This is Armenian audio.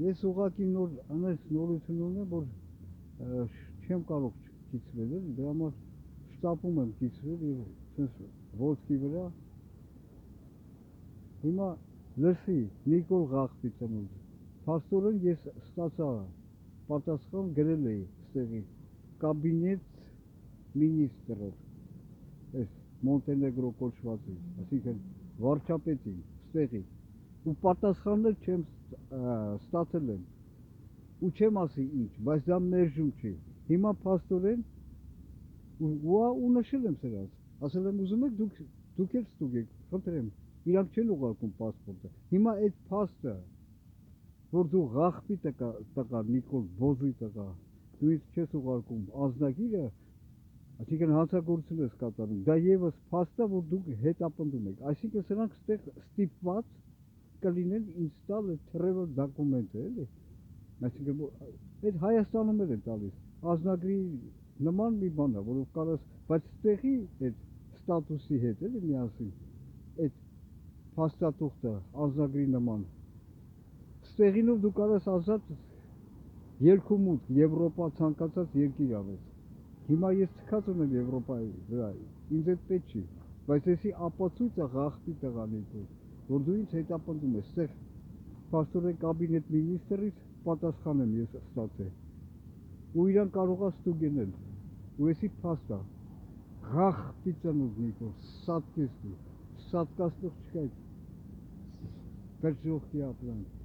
Ես ուղղակի նորություն ունեմ, որ չեմ կարող կիցվել, դրա համար շտապում եմ կիցվել եւ sense ոտքի վրա։ Հիմա լսի Նիկոլ Ղախտի ծնունդ։ Փաստորեն ես ստացա պատասխան գրել էի ստեղի կաբինետ մինիստրով, այս Մոնտենեգրո կոչվածի, այսինքն վարչապետին, ստեղի, ու պատասխաններ չեմ ստացել եմ, ու չեմ ասի ինչ, բայց դա մերժում չի, հիմա փաստորեն, ու նշել եմ սրանց, ասել եմ ուզում եք դուք էլ ստուգեք, խնդրեմ, իրանք չեն ուղարկում պասպորտը, հիմա այդ փաստը, որ դու Ղախտի տղա, Նիկոլ Բոզի տղա, դու ինձ չես ուղարկում անձնագիրը, այսինքն հանցագործություն ես կատարում, դա եւս փաստ է, որ դուք հետապնդում եք, այսինքն սրանք ստեղ ստիպված կլինեն ինձ տալ այդ travel document-ը, էլի, այսինքն այդ Հայաստանում էլ են տալիս, անձնագրի նման մի բան է, որով կարաս, բայց ստեղի այդ ստատուսի հետ էլի միասին, այդ փաստաթուղթը անձնագրի նման, ստեղինով դու կարաս ազատ երկումուտ Եվրոպա ցանկացած երկիր ավես, հիմա ես թքած ունեմ Եվրոպայի վրա, ինձ այդ պետք չի, բայց եսի ապացույցը Ղախտի տղանիկով, որ դու ինձ հետապնդում ես, ստեղ փաստորեն կաբինետ մինիստրից պատասխան եմ ես ստացել, ու իրան կարողա ստուգենել, ու եսի փաստ է, Ղախտի ծնունդ Նիկոլ, սատկես դու, սատկացնող չկա այդ կրճողքի ապրանք,